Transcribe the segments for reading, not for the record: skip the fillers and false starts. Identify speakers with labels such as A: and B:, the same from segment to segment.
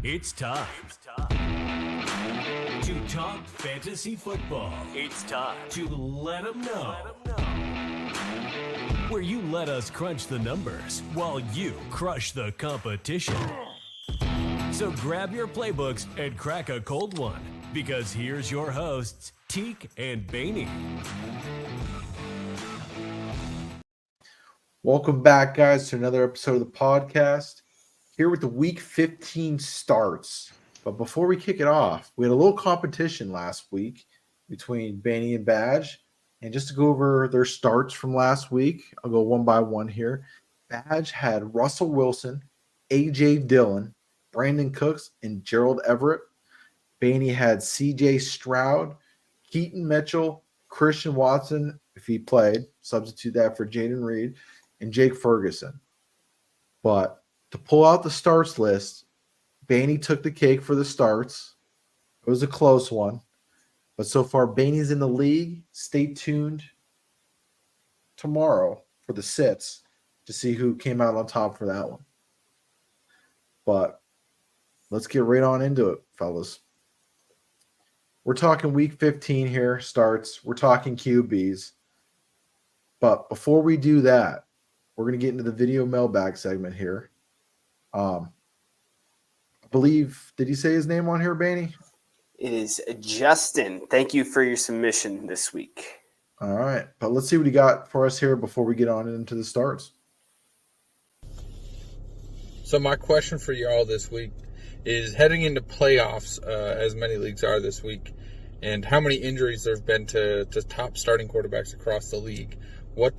A: It's time to talk fantasy football. It's time to let them know. Where you let us crunch the numbers while you crush the competition. So grab your playbooks and crack a cold one, because here's your hosts, Teak and Baney.
B: Welcome back, guys, to another episode of the podcast. Here with the Week 15 starts. But before we kick it off, we had a little competition last week between Baney and Badge. And just to go over their starts from last week, I'll go one by one here. Badge had Russell Wilson, A.J. Dillon, Brandon Cooks, and Gerald Everett. Baney had C.J. Stroud, Keaton Mitchell, Christian Watson, if he played, substitute that for Jaden Reed, and Jake Ferguson. But to pull out the starts list, Baney took the cake for the starts. It was a close one. But so far, Baney's in the league. Stay tuned tomorrow for the sits to see who came out on top for that one. But let's get right on into it, fellas. We're talking Week 15 here, starts. We're talking QBs. But before we do that, we're going to get into the video mailbag segment here. I believe, did he say his name on here, Baney?
C: It is Justin. Thank you for your submission this week.
B: All right. But let's see what he got for us here before we get on into the starts.
D: So my question for y'all this week is heading into playoffs, as many leagues are this week, and how many injuries there have been to top starting quarterbacks across the league. What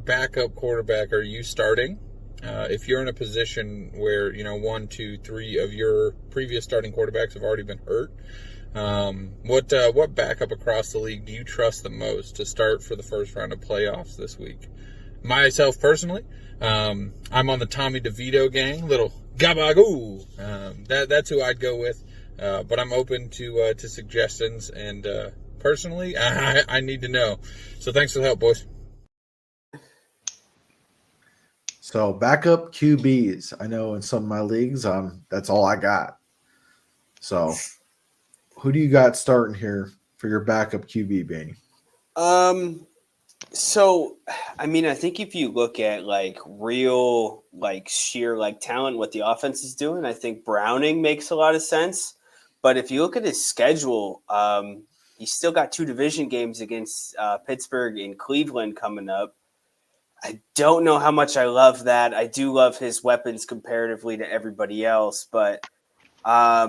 D: backup quarterback are you starting? If you're in a position where, 1, 2, 3 of your previous starting quarterbacks have already been hurt, what backup across the league do you trust the most to start for the first round of playoffs this week? Myself personally, I'm on the Tommy DeVito gang, little gabagoo. That's who I'd go with, but I'm open to suggestions, and personally, I need to know. So thanks for the help, boys.
B: So backup QBs. I know in some of my leagues, that's all I got. So who do you got starting here for your backup QB, Baney?
C: So, I think if you look at real, sheer talent, what the offense is doing, I think Browning makes a lot of sense. But if you look at his schedule, he's still got 2 division games against Pittsburgh and Cleveland coming up. I don't know how much I love that. I do love his weapons comparatively to everybody else, but yeah,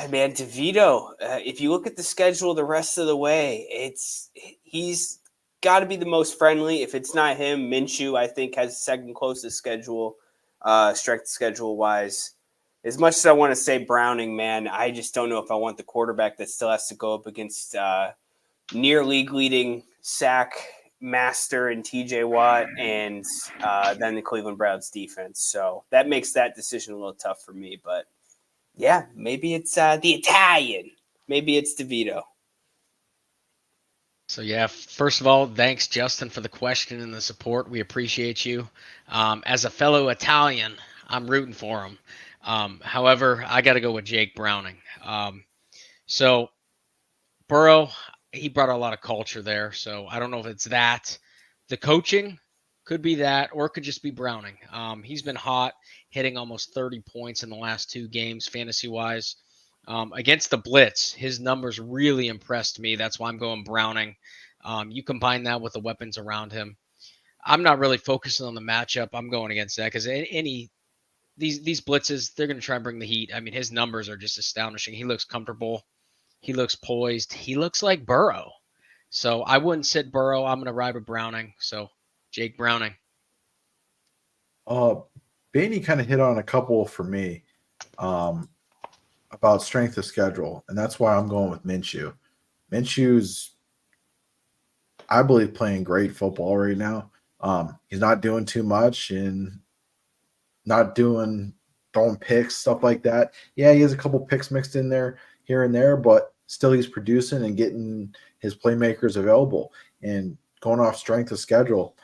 C: man, DeVito. If you look at the schedule the rest of the way, he's got to be the most friendly. If it's not him, Minshew, I think, has the second closest schedule, strength schedule wise. As much as I want to say Browning, man, I just don't know if I want the quarterback that still has to go up against near league leading sack master and TJ Watt and then the Cleveland Browns defense. So that makes that decision a little tough for me. But yeah, maybe it's the Italian. Maybe it's DeVito.
E: So yeah, first of all, thanks Justin for the question and the support. We appreciate you. As a fellow Italian, I'm rooting for him. However, I got to go with Jake Browning. So Burrow, he brought a lot of culture there. So I don't know if it's that. The coaching could be that, or it could just be Browning. He's been hot, hitting almost 30 points in the last 2 games, fantasy-wise. Against the blitz, his numbers really impressed me. That's why I'm going Browning. You combine that with the weapons around him. I'm not really focusing on the matchup. I'm going against that because these blitzes, they're going to try and bring the heat. His numbers are just astonishing. He looks comfortable. He looks poised. He looks like Burrow. So I wouldn't sit Burrow. I'm going to ride with Browning. So Jake Browning.
B: Baney kind of hit on a couple for me about strength of schedule, and that's why I'm going with Minshew. Minshew's, I believe, playing great football right now. He's not doing too much and not throwing picks, stuff like that. Yeah, he has a couple picks mixed in there here and there, but still he's producing and getting his playmakers available. And going off strength of schedule,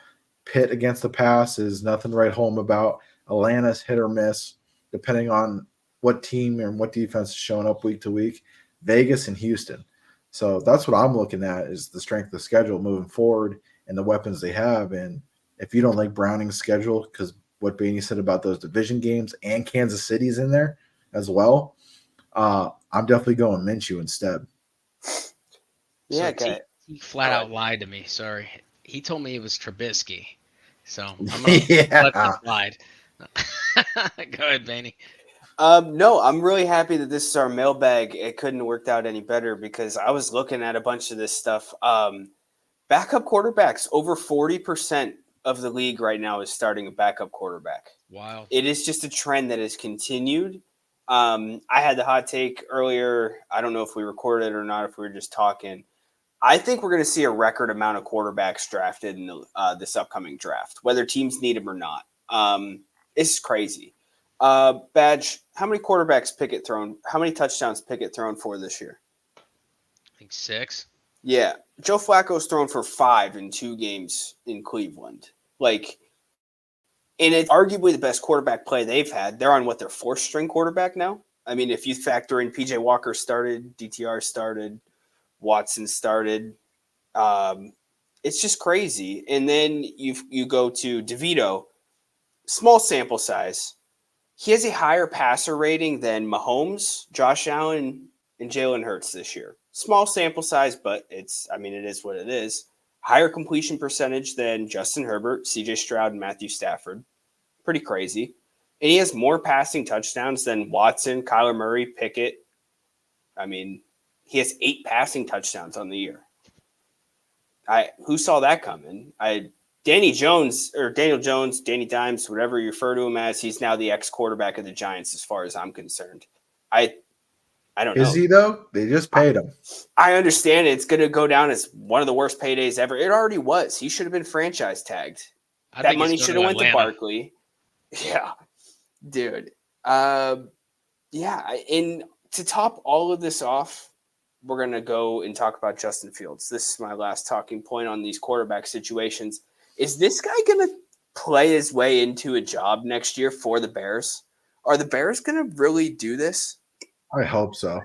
B: Pitt against the pass is nothing to write home about. Atlanta's hit or miss, depending on what team and what defense is showing up week to week? Vegas and Houston. So that's what I'm looking at is the strength of the schedule moving forward and the weapons they have. And if you don't like Browning's schedule, because what Beanie said about those division games and Kansas City's in there as well, I'm definitely going Minshew instead.
C: Yeah,
E: So
C: okay.
E: he flat out lied to me. Sorry. He told me it was Trubisky. So I'm going to let that slide. Go ahead, Benny.
C: No, I'm really happy that this is our mailbag. It couldn't have worked out any better because I was looking at a bunch of this stuff. Backup quarterbacks, over 40% of the league right now is starting a backup quarterback.
E: Wow.
C: It is just a trend that has continued. I had the hot take earlier. I don't know if we recorded it or not, if we were just talking. I think we're going to see a record amount of quarterbacks drafted in this upcoming draft, whether teams need them or not. It's crazy. Badge, how many quarterbacks Pickett thrown? How many touchdowns Pickett thrown for this year?
E: I think 6.
C: Yeah. Joe Flacco's thrown for 5 in 2 games in Cleveland. And it's arguably the best quarterback play they've had. They're on their 4th string quarterback now. I mean, if you factor in PJ Walker started, DTR started, Watson started. It's just crazy. And then you go to DeVito, small sample size. He has a higher passer rating than Mahomes, Josh Allen, and Jalen Hurts this year. Small sample size, but it is what it is. Higher completion percentage than Justin Herbert, CJ Stroud, and Matthew Stafford. Pretty crazy. And he has more passing touchdowns than Watson, Kyler Murray, Pickett. I mean, he has 8 passing touchdowns on the year. Who saw that coming? Daniel Jones, Danny Dimes, whatever you refer to him as, he's now the ex-quarterback of the Giants as far as I'm concerned. I don't know.
B: Is he, though? They just paid him.
C: I understand it's going to go down as one of the worst paydays ever. It already was. He should have been franchise tagged. That money should have went to Barkley. Yeah. Dude. Yeah. And to top all of this off, we're going to go and talk about Justin Fields. This is my last talking point on these quarterback situations. Is this guy going to play his way into a job next year for the Bears? Are the Bears going to really do this?
B: I hope so.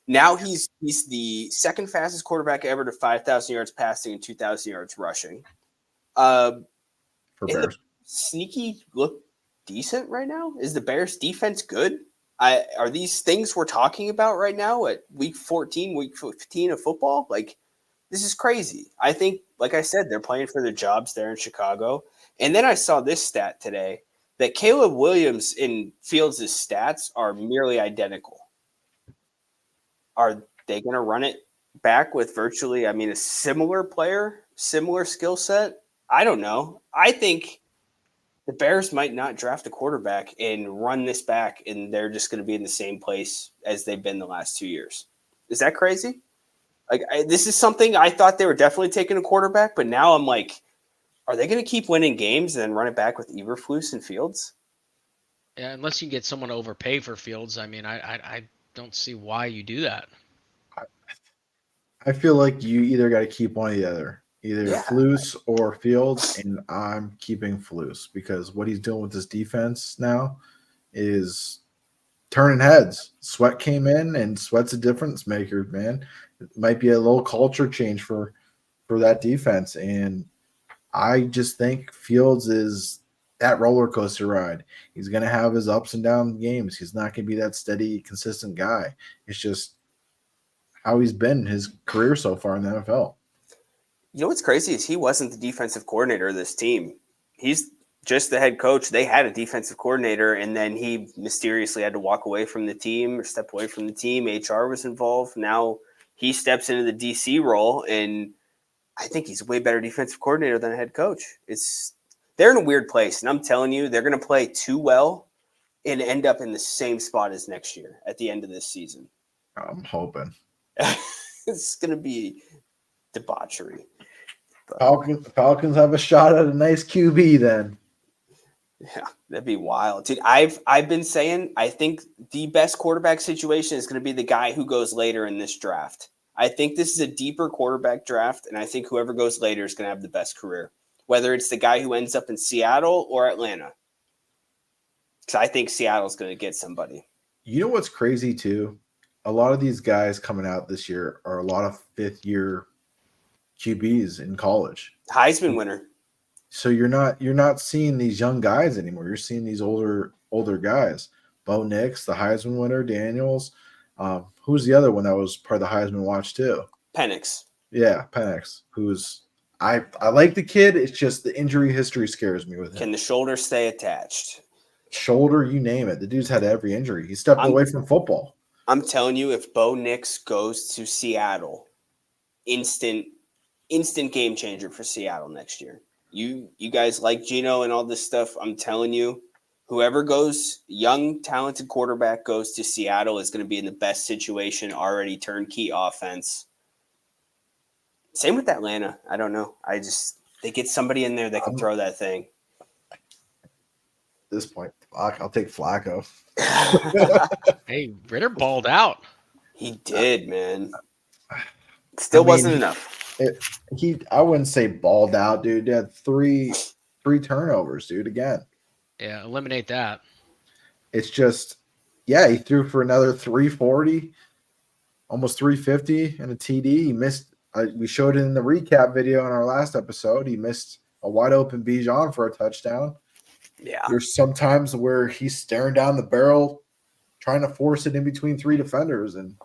C: Now he's the second fastest quarterback ever to 5,000 yards passing and 2,000 yards rushing.
B: For Bears.
C: The sneaky look decent right now? Is the Bears defense good? Are these things we're talking about right now at week 14, week 15 of football? This is crazy. I think, like I said, they're playing for their jobs there in Chicago. And then I saw this stat today that Caleb Williams and Fields' stats are nearly identical. Are they going to run it back with virtually, a similar player, similar skill set? I don't know. I think the Bears might not draft a quarterback and run this back, and they're just going to be in the same place as they've been the last 2 years. Is that crazy? This is something I thought they were definitely taking a quarterback, but now I'm like, are they going to keep winning games and then run it back with Eberflus and Fields?
E: Yeah, unless you can get someone to overpay for Fields. I don't see why you do that.
B: I feel like you either got to keep one or the other. Either Flus or Fields, and I'm keeping Flus because what he's doing with his defense now is turning heads. Sweat came in, and Sweat's a difference maker, man. It might be a little culture change for that defense, and I just think Fields is that roller coaster ride. He's going to have his ups and down games. He's not going to be that steady, consistent guy. It's just how he's been his career so far in the NFL.
C: You know what's crazy is he wasn't the defensive coordinator of this team. He's just the head coach. They had a defensive coordinator, and then he mysteriously had to walk away from the team or step away from the team. HR was involved. Now he steps into the DC role, and I think he's a way better defensive coordinator than a head coach. They're in a weird place, and I'm telling you, they're going to play too well and end up in the same spot as next year at the end of this season.
B: I'm hoping.
C: It's going to be debauchery.
B: Falcons have a shot at a nice QB then.
C: Yeah, that'd be wild. Dude, I've been saying I think the best quarterback situation is going to be the guy who goes later in this draft. I think this is a deeper quarterback draft, and I think whoever goes later is going to have the best career, whether it's the guy who ends up in Seattle or Atlanta. Because I think Seattle's going to get somebody.
B: You know what's crazy too? A lot of these guys coming out this year are a lot of fifth-year QBs in college.
C: Heisman winner.
B: So you're not seeing these young guys anymore. You're seeing these older guys. Bo Nix, the Heisman winner, Daniels. Who's the other one that was part of the Heisman watch too?
C: Penix.
B: Yeah, Penix. I like the kid. It's just the injury history scares me with him.
C: Can the shoulder stay attached?
B: Shoulder, you name it. The dude's had every injury. He stepped away from football.
C: I'm telling you, if Bo Nix goes to Seattle, instant game changer for Seattle next year. You guys like Geno and all this stuff. I'm telling you, whoever goes, young, talented quarterback goes to Seattle is going to be in the best situation, already turnkey offense. Same with Atlanta. I don't know. They get somebody in there that can throw that thing.
B: At this point, I'll take Flacco.
E: Hey, Ritter balled out.
C: He did, man. Still wasn't enough.
B: I wouldn't say balled out, dude. He had three turnovers, dude. Again.
E: Yeah, eliminate that.
B: It's just, yeah, he threw for another 340, almost 350 and a TD. He missed. We showed it in the recap video in our last episode. He missed a wide open Bijan for a touchdown.
C: Yeah.
B: There's some times where he's staring down the barrel, trying to force it in between three defenders, and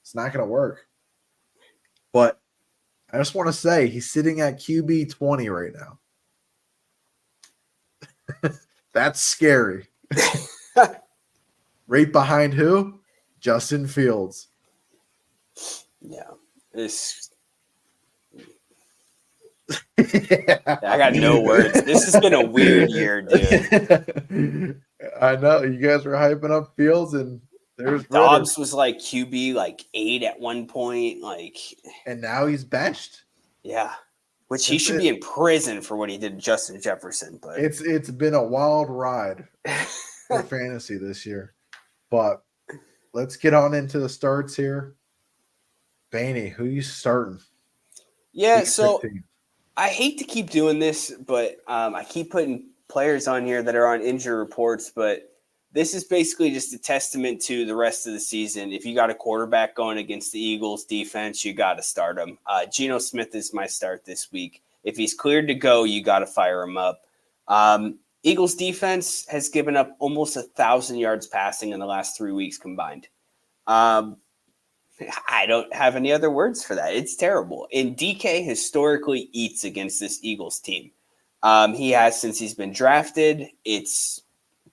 B: it's not going to work. But I just want to say he's sitting at QB 20 right now. That's scary. Right behind who? Justin Fields.
C: Yeah. I got no words. This has been a weird year, dude.
B: I know. You guys were hyping up Fields, and there's
C: Dobbs was like QB 8 at one point.
B: And now he's benched.
C: Yeah. Which he should be in prison for what he did to Justin Jefferson. But
B: it's been a wild ride for fantasy this year. But let's get on into the starts here. Baney, who you starting?
C: Yeah, so I hate to keep doing this, but I keep putting players on here that are on injury reports, but this is basically just a testament to the rest of the season. If you got a quarterback going against the Eagles defense, you got to start him. Geno Smith is my start this week. If he's cleared to go, you got to fire him up. Eagles defense has given up almost 1,000 yards passing in the last 3 weeks combined. I don't have any other words for that. It's terrible. And DK historically eats against this Eagles team. He has since he's been drafted.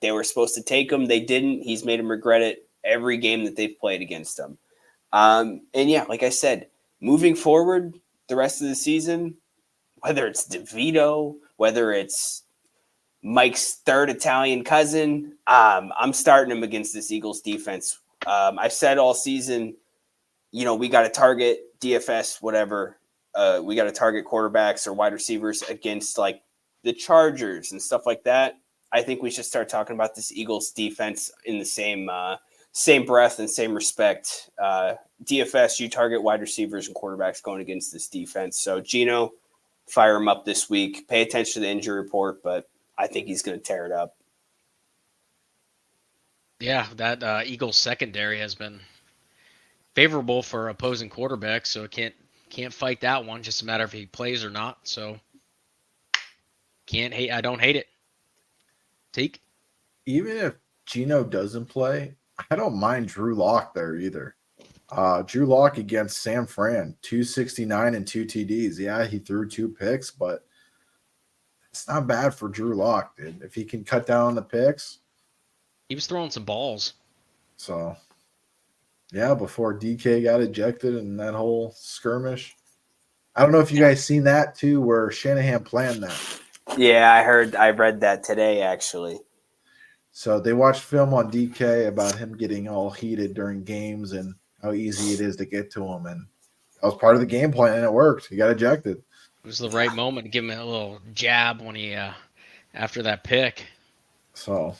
C: They were supposed to take him. They didn't. He's made him regret it every game that they've played against him. And yeah, like I said, moving forward the rest of the season, whether it's DeVito, whether it's Mike's third Italian cousin, I'm starting him against this Eagles defense. I've said all season, we got to target DFS, whatever. We got to target quarterbacks or wide receivers against the Chargers and stuff like that. I think we should start talking about this Eagles defense in the same breath and same respect. DFS, you target wide receivers and quarterbacks going against this defense. So Geno, fire him up this week. Pay attention to the injury report, but I think he's going to tear it up.
E: Yeah, that Eagles secondary has been favorable for opposing quarterbacks, so it can't fight that one. Just a matter if he plays or not. So I don't hate it. Teak?
B: Even if Geno doesn't play, I don't mind Drew Lock there either. Drew Lock against San Fran, 269 and 2 TDs. Yeah, he threw 2 picks, but it's not bad for Drew Lock, dude. If he can cut down on the picks.
E: He was throwing some balls.
B: So, yeah, before DK got ejected in that whole skirmish. I don't know if you guys seen that too, where Shanahan planned that.
C: Yeah, I read that today, actually.
B: So they watched film on DK about him getting all heated during games and how easy it is to get to him. And that was part of the game plan, and it worked. He got ejected.
E: It was the right moment to give him a little jab when he after that pick.
B: So,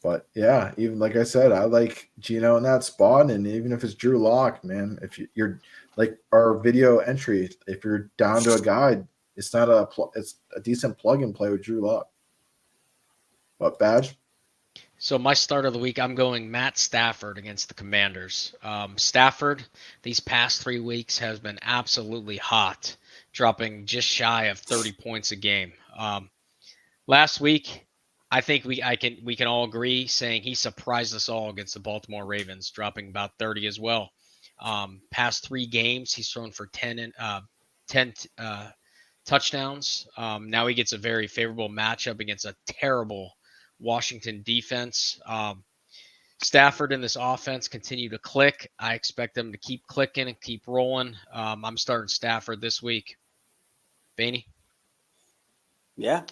B: but yeah, even like I said, I like Geno in that spot. And even if it's Drew Lock, man, if you're like our video entry, if you're down to a guy, it's a decent plug and play with Drew Lock. What, Badge?
E: So my start of the week, I'm going Matt Stafford against the Commanders. Stafford, these past 3 weeks, has been absolutely hot, dropping just shy of 30 points a game. Last week, I think we can all agree saying he surprised us all against the Baltimore Ravens, dropping about 30 as well. Past 3 games, he's thrown for 10 touchdowns. Now he gets a very favorable matchup against a terrible Washington defense. Stafford and this offense continue to click. I expect them to keep clicking and keep rolling. I'm starting Stafford this week. Baney?
C: Yeah.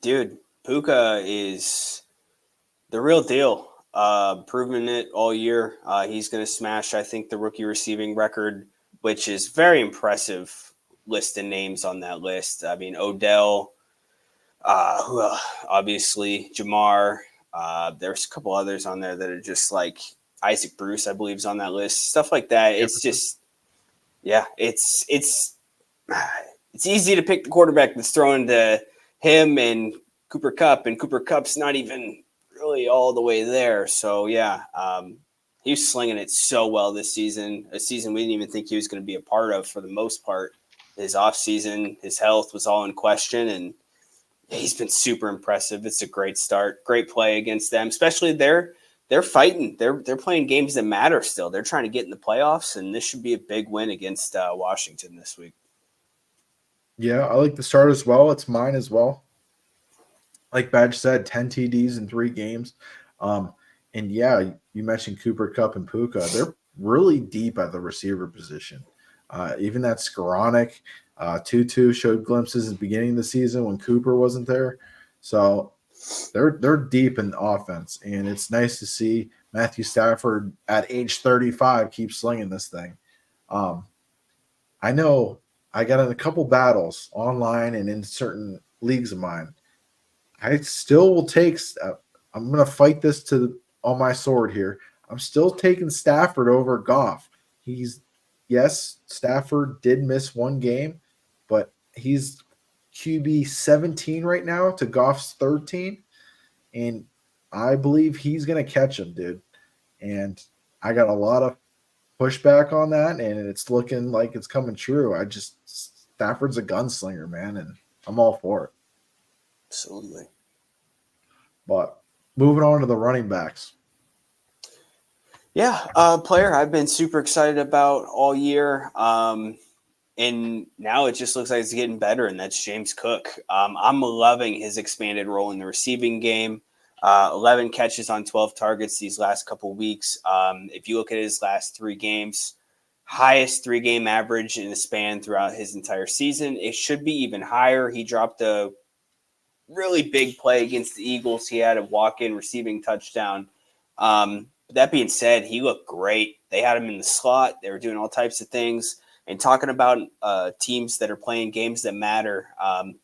C: Dude, Puka is the real deal. Proven it all year. He's going to smash, I think, the rookie receiving record, which is very impressive list of names on that list. I mean, Odell, obviously, Jamar. There's a couple others on there that are just like Isaac Bruce, I believe, is on that list. Stuff like that. It's just, yeah, it's easy to pick the quarterback that's thrown to him and Cooper Kupp, and Cooper Kupp's not even really all the way there. So, yeah, he was slinging it so well this season, a season we didn't even think he was going to be a part of for the most part. His offseason, his health was all in question, and he's been super impressive. It's a great start, great play against them, especially they're fighting. They're playing games that matter still. They're trying to get in the playoffs, and this should be a big win against Washington this week.
B: Yeah, I like the start as well. It's mine as well. Like Badge said, 10 TDs in 3 games. And yeah, you mentioned Cooper Kupp and Puka. They're really deep at the receiver position. Even that Skoranek, Tutu showed glimpses at the beginning of the season when Cooper wasn't there. So they're deep in offense, and it's nice to see Matthew Stafford at age 35 keep slinging this thing. I know I got in a couple battles online and in certain leagues of mine. I still will take. I'm going to fight this on my sword here. I'm still taking Stafford over Goff. Stafford did miss 1 game, but he's QB 17 right now to Goff's 13, and I believe he's going to catch him, dude. And I got a lot of pushback on that, and it's looking like it's coming true. Stafford's a gunslinger, man, and I'm all for it.
C: Absolutely.
B: But moving on to the running backs.
C: Yeah, player I've been super excited about all year. And now it just looks like it's getting better, and that's James Cook. I'm loving his expanded role in the receiving game. 11 catches on 12 targets these last couple weeks. If you look at his last 3 games, highest 3-game average in the span throughout his entire season. It should be even higher. He dropped a really big play against the Eagles. He had a walk-in receiving touchdown. That being said, he looked great. They had him in the slot. They were doing all types of things. And talking about teams that are playing games that matter,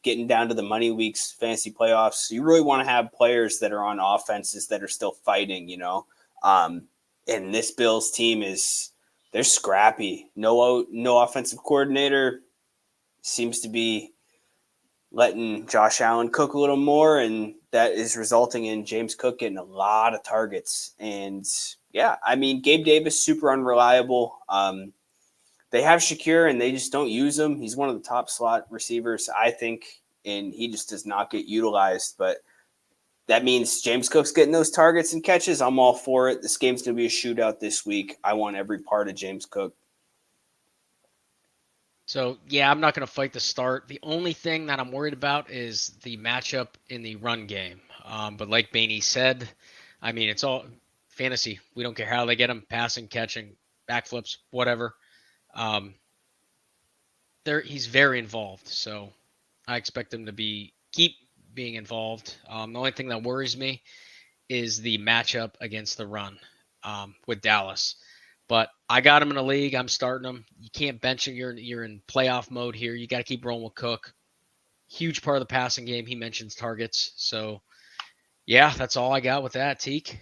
C: getting down to the money weeks, fantasy playoffs, you really want to have players that are on offenses that are still fighting, you know. And this Bills team they're scrappy. No offensive coordinator, seems to be letting Josh Allen cook a little more, and that is resulting in James Cook getting a lot of targets. And yeah, I mean, Gabe Davis, super unreliable. They have Shakir, and they just don't use him. He's one of the top slot receivers, I think, and he just does not get utilized. But that means James Cook's getting those targets and catches. I'm all for it. This game's going to be a shootout this week. I want every part of James Cook.
E: So, yeah, I'm not going to fight the start. The only thing that I'm worried about is the matchup in the run game. But like Baney said, I mean, it's all fantasy. We don't care how they get them, passing, catching, backflips, whatever. He's very involved, so I expect him to keep being involved. The only thing that worries me is the matchup against the run with Dallas. But I got him in a league. I'm starting him. You can't bench him. You're in playoff mode here. You got to keep rolling with Cook. Huge part of the passing game. He mentions targets. So, yeah, that's all I got with that, Teak.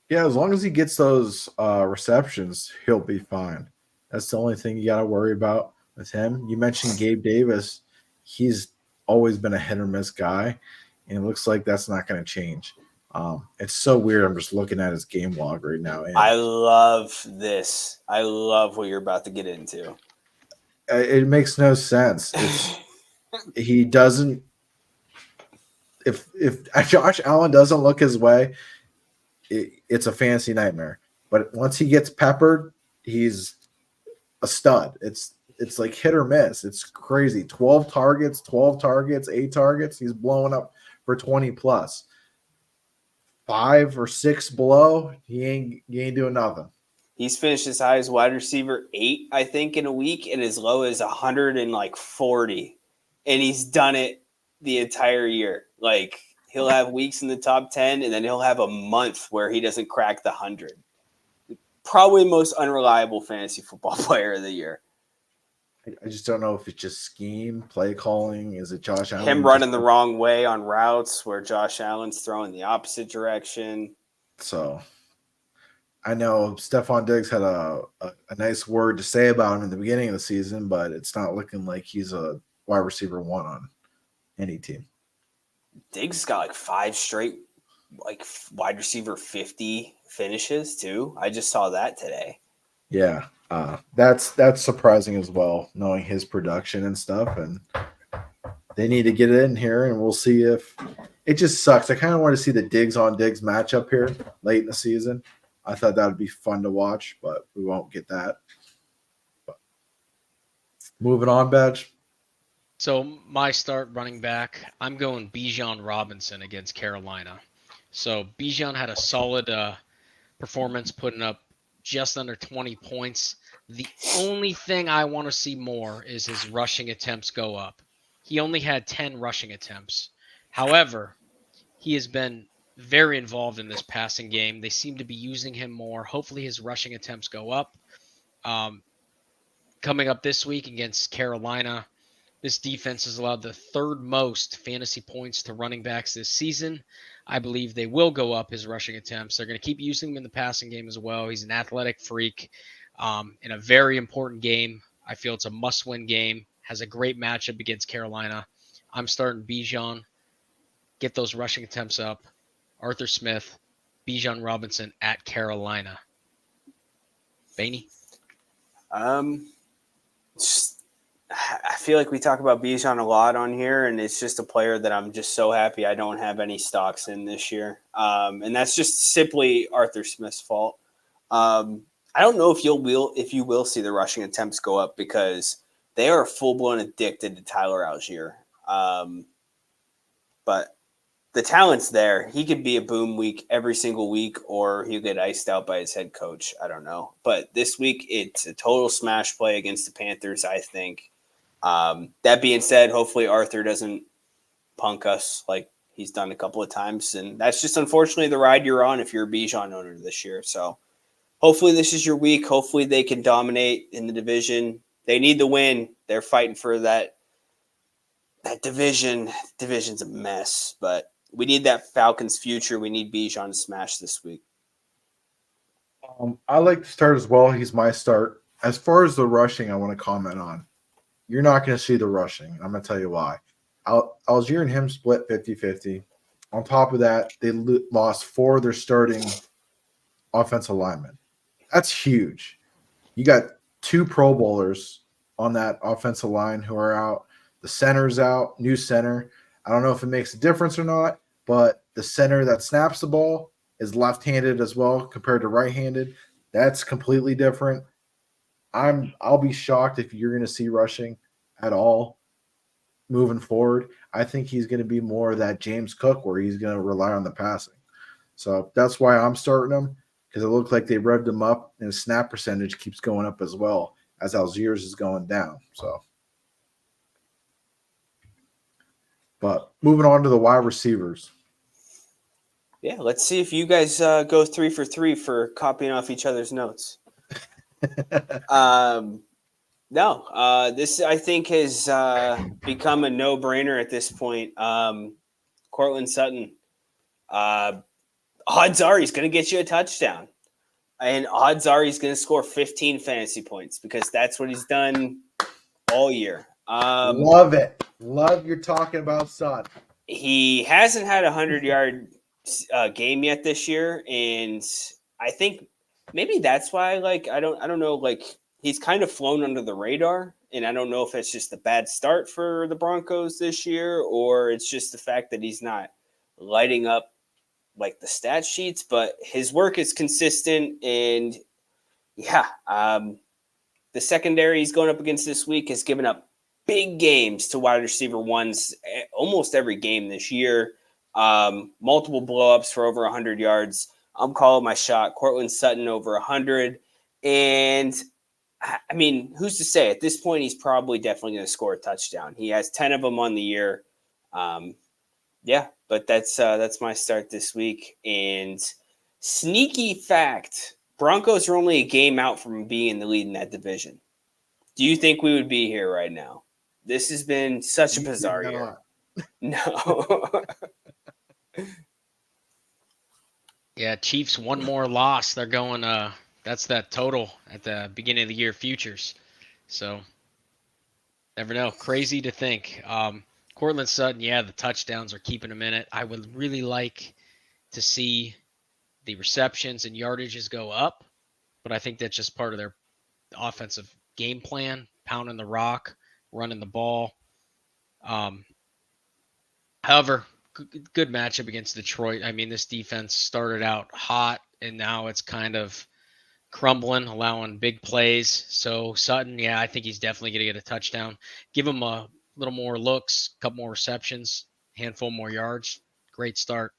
B: Yeah, as long as he gets those receptions, he'll be fine. That's the only thing you got to worry about with him. You mentioned Gabe Davis. He's always been a hit or miss guy, and it looks like that's not going to change. It's so weird. I'm just looking at his game log right now. And
C: I love this. I love what you're about to get into.
B: it makes no sense. He doesn't. If Josh Allen doesn't look his way, it's a fantasy nightmare. But once he gets peppered, he's a stud. It's like hit or miss. It's crazy. 12 targets, 8 targets. He's blowing up for 20 plus. 5 or 6 below, he ain't doing nothing.
C: He's finished as high as wide receiver 8, I think, in a week, and as low as 140. And he's done it the entire year. Like, he'll have weeks in the top 10, and then he'll have a month where he doesn't crack the 100. Probably the most unreliable fantasy football player of the year.
B: I just don't know if it's just scheme, play calling. Is it Josh Allen?
C: Him running the wrong way on routes where Josh Allen's throwing the opposite direction.
B: So I know Stephon Diggs had a nice word to say about him in the beginning of the season, but it's not looking like he's a wide receiver 1 on any team.
C: Diggs has got like 5 straight like wide receiver 50 finishes too. I just saw that today.
B: Yeah, that's surprising as well, knowing his production and stuff. And they need to get it in here, and we'll see if it just sucks. I kind of want to see the Diggs on Diggs matchup here late in the season. I thought that would be fun to watch, but we won't get that. But moving on, Badge.
E: So my start running back, I'm going Bijan Robinson against Carolina. So Bijan had a solid performance, putting up just under 20 points. The only thing I want to see more is his rushing attempts go up. He only had 10 rushing attempts. However, he has been very involved in this passing game. They seem to be using him more. Hopefully his rushing attempts go up. Coming up this week against Carolina, this defense has allowed the third most fantasy points to running backs this season. I believe they will go up his rushing attempts. They're going to keep using him in the passing game as well. He's an athletic freak in a very important game. I feel it's a must-win game. Has a great matchup against Carolina. I'm starting Bijan. Get those rushing attempts up. Arthur Smith, Bijan Robinson at Carolina. Bainey?
C: I feel like we talk about Bijan a lot on here, and it's just a player that I'm just so happy I don't have any stocks in this year. And that's just simply Arthur Smith's fault. I don't know if you will see the rushing attempts go up because they are full-blown addicted to Tyler Algier. But the talent's there. He could be a boom week every single week, or he'll get iced out by his head coach. I don't know. But this week, it's a total smash play against the Panthers, I think. That being said, hopefully Arthur doesn't punk us like he's done a couple of times. And that's just unfortunately the ride you're on if you're a Bijan owner this year. So hopefully this is your week. Hopefully they can dominate in the division. They need the win. They're fighting for that division. Division's a mess, but we need that Falcons future. We need Bijan to smash this week.
B: I like to start as well. He's my start. As far as the rushing, I want to comment on. You're not going to see the rushing. I'm going to tell you why. Algier and him split 50-50. On top of that, they lost 4 of their starting offensive linemen. That's huge. You got 2 Pro Bowlers on that offensive line who are out. The center's out, new center. I don't know if it makes a difference or not, but the center that snaps the ball is left-handed as well compared to right-handed. That's completely different. I'll be shocked if you're going to see rushing at all moving forward. I think he's going to be more of that James Cook where he's going to rely on the passing. So that's why I'm starting him, because it looks like they revved him up and his snap percentage keeps going up as well as Algiers is going down. So, but moving on to the wide receivers.
C: Yeah, let's see if you guys go 3 for 3 for copying off each other's notes. This I think has become a no-brainer at this point. Cortland Sutton, odds are he's going to get you a touchdown, and odds are he's going to score 15 fantasy points because that's what he's done all year.
B: Love it. Love you're talking about Sutton.
C: He hasn't had a 100-yard game yet this year, and I think maybe that's why. Like, I don't know. Like, he's kind of flown under the radar, and I don't know if it's just a bad start for the Broncos this year, or it's just the fact that he's not lighting up like the stat sheets. But his work is consistent, and yeah, the secondary he's going up against this week has given up big games to wide receiver ones almost every game this year. Multiple blowups for over 100 yards. I'm calling my shot. Cortland Sutton over 100. And I mean, who's to say? At this point, he's probably definitely going to score a touchdown. He has 10 of them on the year. Yeah, but that's my start this week. And sneaky fact, Broncos are only a game out from being in the lead in that division. Do you think we would be here right now? This has been such a bizarre year. No.
E: Yeah, Chiefs one more loss. They're going that's that total at the beginning of the year futures. So never know. Crazy to think. Cortland Sutton, yeah, the touchdowns are keeping him in it. I would really like to see the receptions and yardages go up, but I think that's just part of their offensive game plan, pounding the rock, running the ball. However, good matchup against Detroit. I mean, this defense started out hot, and now it's kind of crumbling, allowing big plays. So Sutton, yeah, I think he's definitely going to get a touchdown. Give him a little more looks, a couple more receptions, handful more yards. Great start.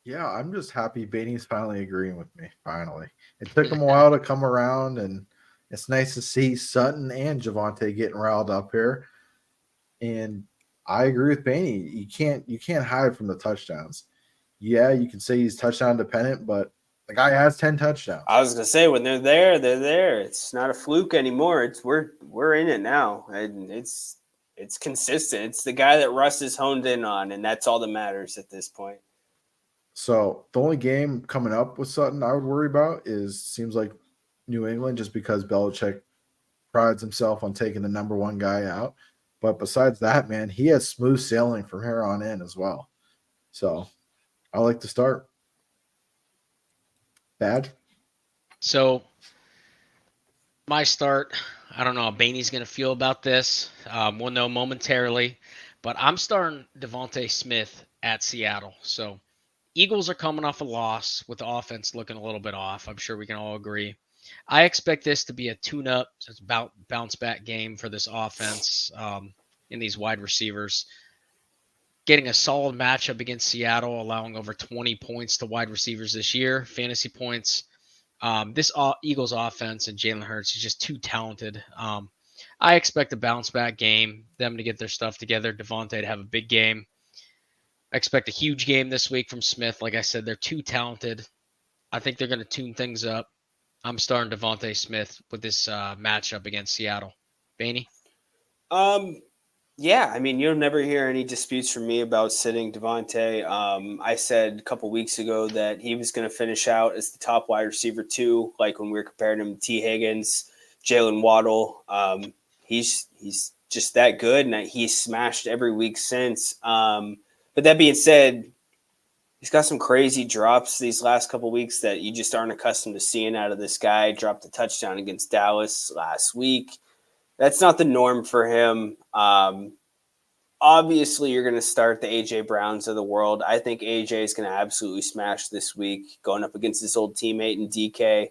B: Yeah, I'm just happy Beatty's finally agreeing with me. Finally, it took him a while to come around, and it's nice to see Sutton and Javonte getting riled up here. And I agree with Beatty. You can't hide from the touchdowns. Yeah, you can say he's touchdown dependent, but the guy has 10 touchdowns.
C: I was gonna say when they're there, they're there. It's not a fluke anymore. It's we're in it now, and it's consistent. It's the guy that Russ is honed in on, and that's all that matters at this point.
B: So the only game coming up with Sutton I would worry about seems like New England, just because Belichick prides himself on taking the number one guy out. But besides that, man, he has smooth sailing from here on in as well. So I like to start. Bad?
E: So my start, I don't know how Baney's going to feel about this. We'll know momentarily. But I'm starting Devontae Smith at Seattle. So Eagles are coming off a loss with the offense looking a little bit off. I'm sure we can all agree. I expect this to be a tune-up, so it's about bounce back game for this offense and these wide receivers. Getting a solid matchup against Seattle, allowing over 20 points to wide receivers this year, fantasy points. This Eagles offense and Jalen Hurts is just too talented. I expect a bounce back game, them to get their stuff together, Devontae to have a big game. I expect a huge game this week from Smith. Like I said, they're too talented. I think they're going to tune things up. I'm starting Devontae Smith with this matchup against Seattle. Baney?
C: Yeah, I mean, you'll never hear any disputes from me about sitting Devontae. I said a couple weeks ago that he was going to finish out as the top wide receiver too, like when we were comparing him to T. Higgins, Jalen Waddle. He's just that good, and he's smashed every week since. But that being said, he's got some crazy drops these last couple weeks that you just aren't accustomed to seeing out of this guy. Dropped a touchdown against Dallas last week. That's not the norm for him. Obviously, you're going to start the A.J. Browns of the world. I think A.J. is going to absolutely smash this week, going up against his old teammate in DK.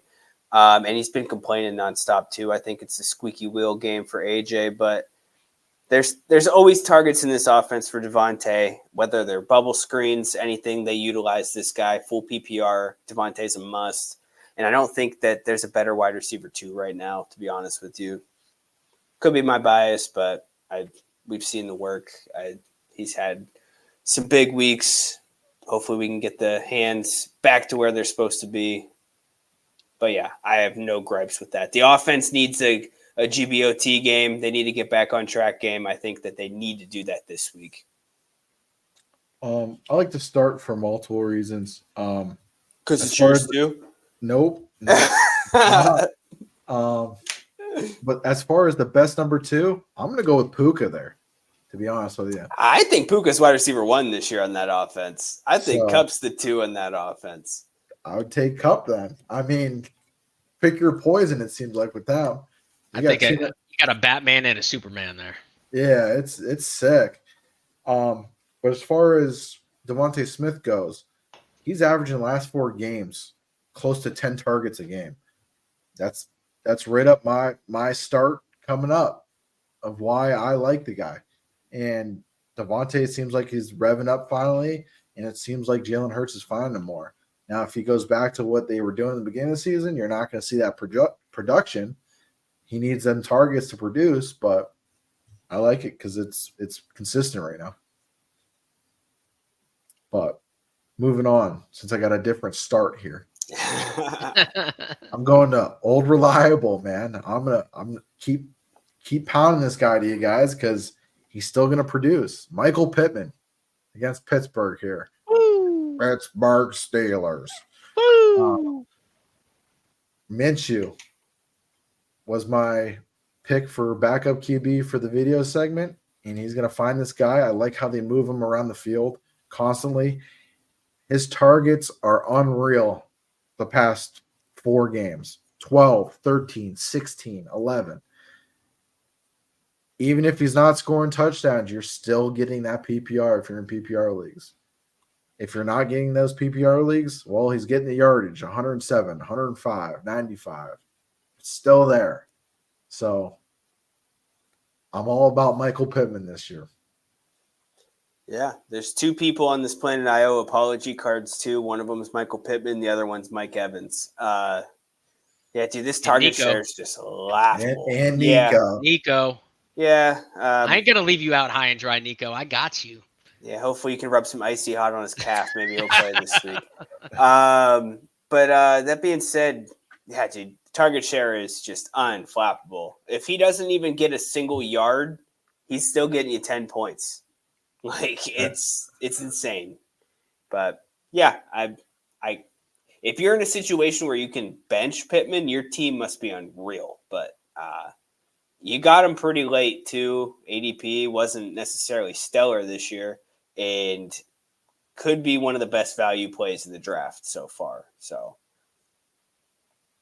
C: And he's been complaining nonstop, too. I think it's a squeaky wheel game for A.J., but there's always targets in this offense for Devontae, whether they're bubble screens, anything they utilize this guy, full PPR. Devontae's a must. And I don't think that there's a better wide receiver, too, right now, to be honest with you. Could be my bias, but we've seen the work. He's had some big weeks. Hopefully we can get the hands back to where they're supposed to be. But, yeah, I have no gripes with that. The offense needs a GBOT game. They need to get back on track game. I think that they need to do that this week.
B: I like to start for multiple reasons.
C: Because it's yours too?
B: Nope. But as far as the best number two, I'm going to go with Puka there. to be honest with you.
C: I think Puka's wide receiver 1 this year on that offense. I think
B: So-
C: Cup's the 2 in that offense.
B: I would take Cup then. I mean, pick your poison, it seems like, with them.
E: I think you got a Batman and a Superman there.
B: Yeah, it's sick. But as far as Devontae Smith goes, he's averaging the last 4 games close to 10 targets a game. That's right up my start coming up of why I like the guy. And Devontae seems like he's revving up finally, and it seems like Jalen Hurts is finding him more. Now, if he goes back to what they were doing in the beginning of the season, you're not going to see that production. He needs them targets to produce, but I like it because it's consistent right now. But moving on, since I got a different start here, I'm going to old reliable, man. I'm gonna keep pounding this guy to you guys because he's still gonna produce. Michael Pittman against Pittsburgh here.
E: Woo!
B: Pittsburgh Steelers.
E: Woo!
B: Minshew was my pick for backup QB for the video segment, and he's going to find this guy. I like how they move him around the field constantly. His targets are unreal the past 4 games, 12, 13, 16, 11. Even if he's not scoring touchdowns, you're still getting that PPR if you're in PPR leagues. If you're not getting those PPR leagues, well, he's getting the yardage, 107, 105, 95. It's still there. So I'm all about Michael Pittman this year.
C: Yeah, there's 2 people on this Planet IO apology cards too. One of them is Michael Pittman. The other one's Mike Evans. Yeah, dude, this target share is just laughable.
B: And Nico.
E: Nico.
C: Yeah.
E: I ain't going to leave you out high and dry, Nico. I got you.
C: Yeah, hopefully you can rub some icy hot on his calf. Maybe he'll play this week. But that being said, yeah, dude, target share is just unflappable. If he doesn't even get a single yard, he's still getting you 10 points. Like it's insane. But yeah, I if you're in a situation where you can bench Pittman, your team must be unreal. But you got him pretty late too. ADP wasn't necessarily stellar this year, and could be one of the best value plays in the draft so far. So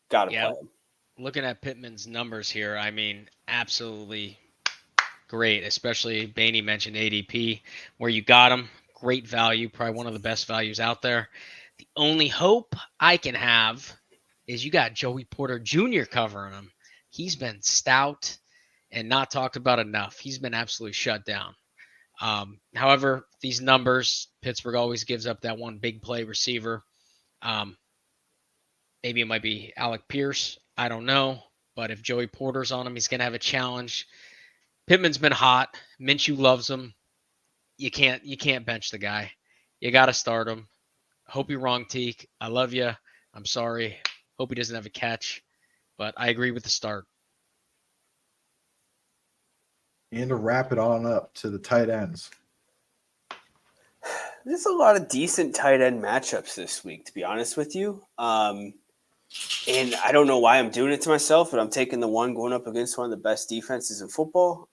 C: gotta play him.
E: Looking at Pittman's numbers here, I mean, absolutely great, especially Baney mentioned ADP, where you got him. Great value, probably one of the best values out there. The only hope I can have is you got Joey Porter Jr. covering him. He's been stout and not talked about enough. He's been absolutely shut down. However, these numbers, Pittsburgh always gives up that one big play receiver. Maybe it might be Alec Pierce. I don't know. But if Joey Porter's on him, he's going to have a challenge. Pittman's been hot. Minshew loves him. You can't bench the guy. You got to start him. Hope you're wrong, Teak. I love you. I'm sorry. Hope he doesn't have a catch. But I agree with the start.
B: And to wrap it on up to the tight ends.
C: There's a lot of decent tight end matchups this week, to be honest with you. And I don't know why I'm doing it to myself, but I'm taking the one going up against one of the best defenses in football.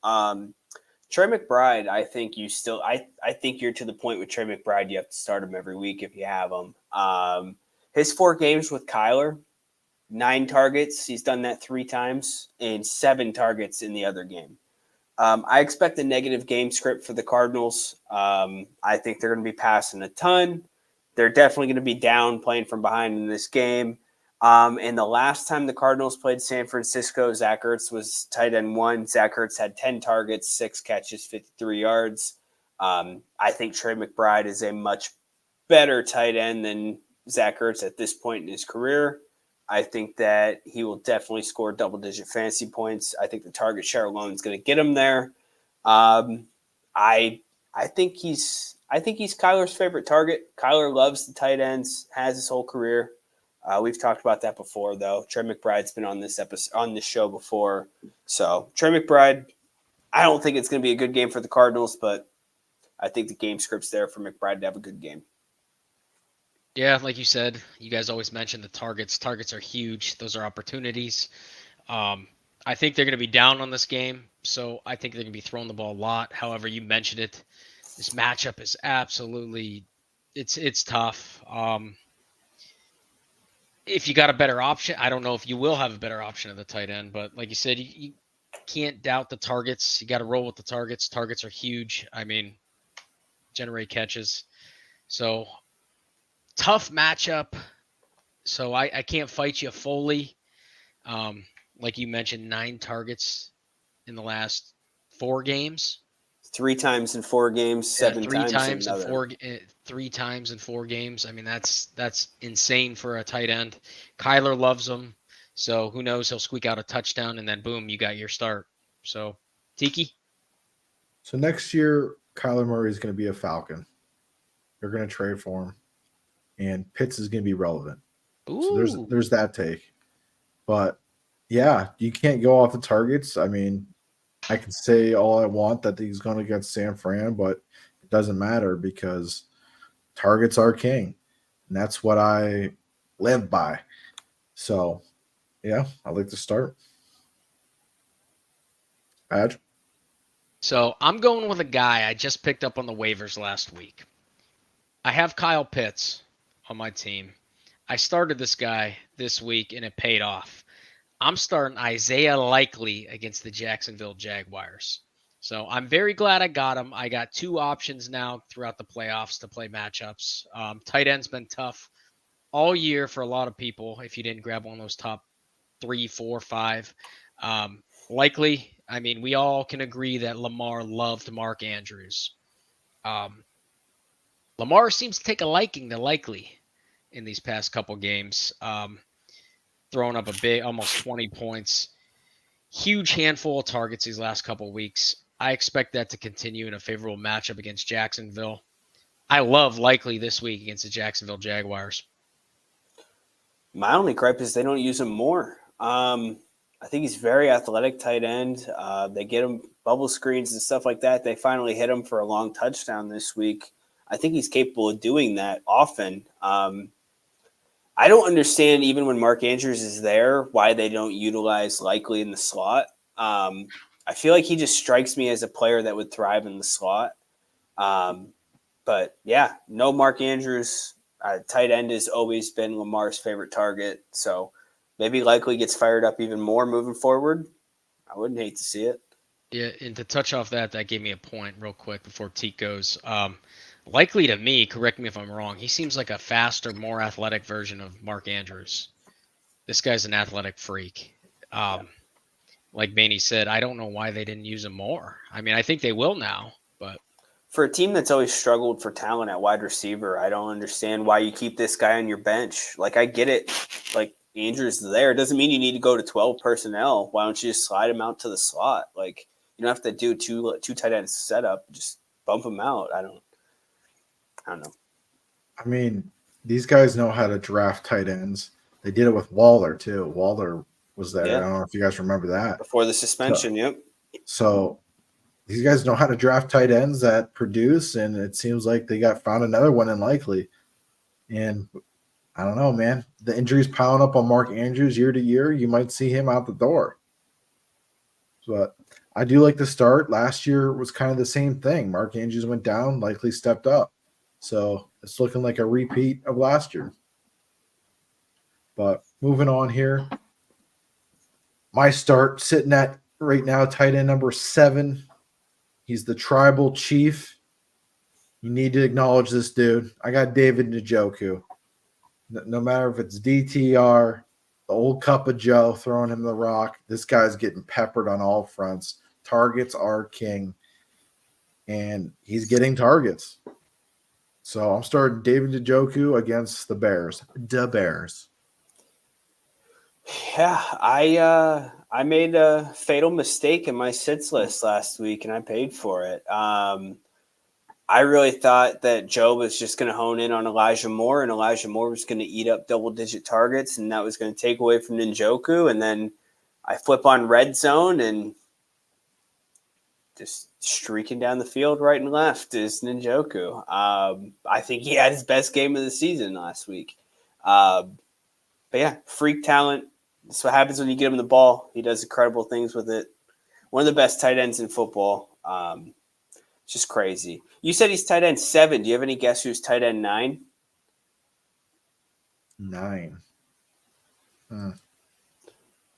C: Trey McBride, I think I think you're to the point with Trey McBride, you have to start him every week if you have him. His 4 games with Kyler, 9 targets. He's done that 3 times and 7 targets in the other game. I expect a negative game script for the Cardinals. I think they're going to be passing a ton. They're definitely going to be down playing from behind in this game. And the last time the Cardinals played San Francisco, Zach Ertz was tight end 1. Zach Ertz had 10 targets, 6 catches, 53 yards. I think Trey McBride is a much better tight end than Zach Ertz at this point in his career. I think that he will definitely score double-digit fantasy points. I think the target share alone is going to get him there. I think he's Kyler's favorite target. Kyler loves the tight ends, has his whole career. We've talked about that before, though. Trey McBride's been on this show before. So Trey McBride, I don't think it's going to be a good game for the Cardinals, but I think the game script's there for McBride to have a good game.
E: Yeah, like you said, you guys always mention the targets. Targets are huge. Those are opportunities. I I think they're going to be down on this game, so I think they're going to be throwing the ball a lot. However, you mentioned it. This matchup is absolutely it's tough. If you got a better option, I don't know if you will have a better option at the tight end, but like you said, you can't doubt the targets. You got to roll with the targets. Targets are huge. I mean, generate catches. So tough matchup. So I can't fight you fully. Like you mentioned, 9 targets in the last 4 games.
C: 3 times in 4 games, 7
E: 3
C: times in
E: in
C: another.
E: 3 times in 4 games. I mean, that's insane for a tight end. Kyler loves him, so who knows? He'll squeak out a touchdown, and then boom, you got your start. So, Tiki,
B: So next year, Kyler Murray is going to be a Falcon. They're going to trade for him, and Pitts is going to be relevant. So
E: ooh,
B: there's that take. But yeah, you can't go off the targets. I mean, I can say all I want that he's going to get San Fran, but it doesn't matter because targets are king, and that's what I live by. So yeah, I'd like to start. Badge.
E: so I'm going with a guy I just picked up on the waivers last week. I have Kyle Pitts on my team. I started this guy this week, and it paid off. I'm starting Isaiah Likely against the Jacksonville Jaguars. So I'm very glad I got him. I got 2 options now throughout the playoffs to play matchups. Tight end's been tough all year for a lot of people if you didn't grab one of those top 3, 4, 5. Likely, I mean, we all can agree that Lamar loved Mark Andrews. Um, Lamar seems to take a liking to Likely in these past couple games. Throwing up a big, almost 20 points. Huge handful of targets these last couple of weeks. I expect that to continue in a favorable matchup against Jacksonville. I love Likely this week against the Jacksonville Jaguars.
C: My only gripe is they don't use him more. I think he's very athletic tight end. They get him bubble screens and stuff like that. They finally hit him for a long touchdown this week. I think he's capable of doing that often. I don't understand, even when Mark Andrews is there, why they don't utilize Likely in the slot. I feel like he just strikes me as a player that would thrive in the slot. But yeah, no Mark Andrews. Tight end has always been Lamar's favorite target. So maybe Likely gets fired up even more moving forward. I wouldn't hate to see it.
E: Yeah, and to touch off that gave me a point real quick before Teak goes. Likely to me, correct me if I'm wrong, he seems like a faster, more athletic version of Mark Andrews. This guy's an athletic freak. Like Maney said, I don't know why they didn't use him more. I mean, I think they will now, but
C: For a team that's always struggled for talent at wide receiver, I don't understand why you keep this guy on your bench. Like, I get it. Like, Andrews there. It doesn't mean you need to go to 12 personnel. Why don't you just slide him out to the slot? Like, you don't have to do two tight end setup. Just bump him out. I don't know.
B: I mean, these guys know how to draft tight ends. They did it with Waller too. Waller was there.
C: Yeah.
B: I don't know if you guys remember that.
C: Before the suspension, yep.
B: So these guys know how to draft tight ends that produce, and it seems like they found another one in Likely. And I don't know, man. The injuries piling up on Mark Andrews year to year. You might see him out the door. But I do like the start. Last year was kind of the same thing. Mark Andrews went down, Likely stepped up. So it's looking like a repeat of last year. But moving on here. My start sitting at right now, tight end number 7. He's the tribal chief. You need to acknowledge this dude. I got David Njoku. No matter if it's DTR, the old cup of Joe throwing him the rock, this guy's getting peppered on all fronts. Targets are king. And he's getting targets. So I'm starting David Njoku against the Bears. The Bears.
C: Yeah, I made a fatal mistake in my sits list last week, and I paid for it. I really thought that Joe was just going to hone in on Elijah Moore, and Elijah Moore was going to eat up double-digit targets, and that was going to take away from Njoku. And then I flip on red zone, and just streaking down the field right and left is Njoku. I think he had his best game of the season last week. But yeah, freak talent. That's what happens when you get him the ball. He does incredible things with it. One of the best tight ends in football. It's just crazy. You said he's tight end 7. Do you have any guess who's tight end 9?
B: 9.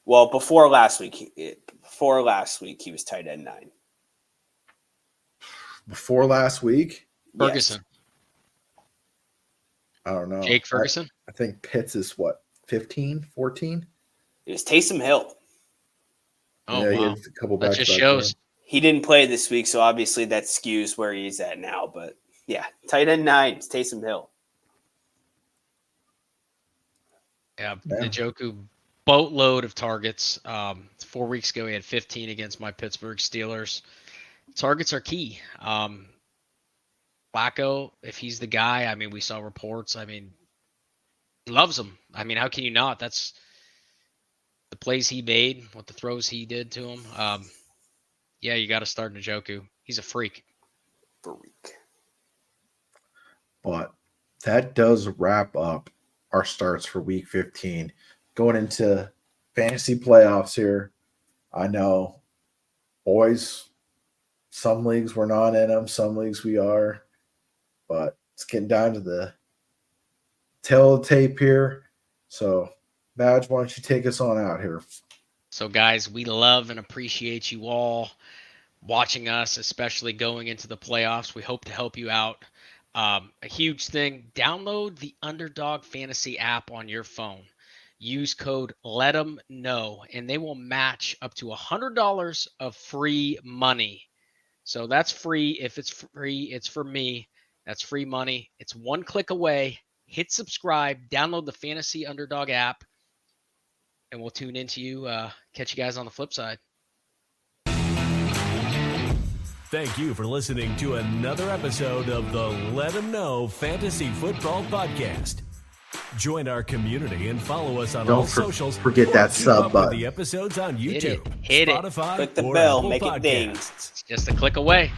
C: Well, before last week, he was tight end 9.
B: Before last week?
E: Ferguson.
B: I don't know.
E: Jake Ferguson?
B: I think Pitts is what, 15, 14?
C: It was Taysom Hill.
E: Oh,
B: yeah, he
E: wow.
B: had a couple
E: That just
B: back-to-back
E: shows.
B: games.
C: He didn't play this week, so obviously that skews where he's at now. But yeah, tight end 9 is Taysom Hill.
E: Yeah,
B: Yeah.
E: Njoku, boatload of targets. 4 weeks ago, he had 15 against my Pittsburgh Steelers. Targets are key. Flacco, if he's the guy, I mean, we saw reports. I mean, he loves him. I mean, how can you not? That's the plays he made, what the throws he did to him. Yeah, you got to start Njoku. He's a freak.
B: But that does wrap up our starts for week 15. Going into fantasy playoffs here. I know, boys, some leagues we're not in them, some leagues we are. But it's getting down to the tail of the tape here. So, Badge, why don't you take us on out here?
E: So, guys, we love and appreciate you all watching us, especially going into the playoffs. We hope to help you out. A huge thing, download the Underdog Fantasy app on your phone. Use code LET'EMKNOW, and they will match up to $100 of free money. So that's free. If it's free, it's for me. That's free money. It's one click away. Hit subscribe, download the Fantasy Underdog app, and we'll tune into you. Catch you guys on the flip side.
A: Thank you for listening to another episode of the Let 'Em Know Fantasy Football Podcast. Join our community and follow us on all socials.
B: Forget
A: or
B: that
A: keep
B: sub
A: up
B: button.
A: with the episodes on
E: Hit
A: YouTube,
E: it. Hit it.
A: Spotify,
C: Click the
A: or
C: bell,
A: Apple
C: make it ding.
A: Podcasts.
E: It's just a click away.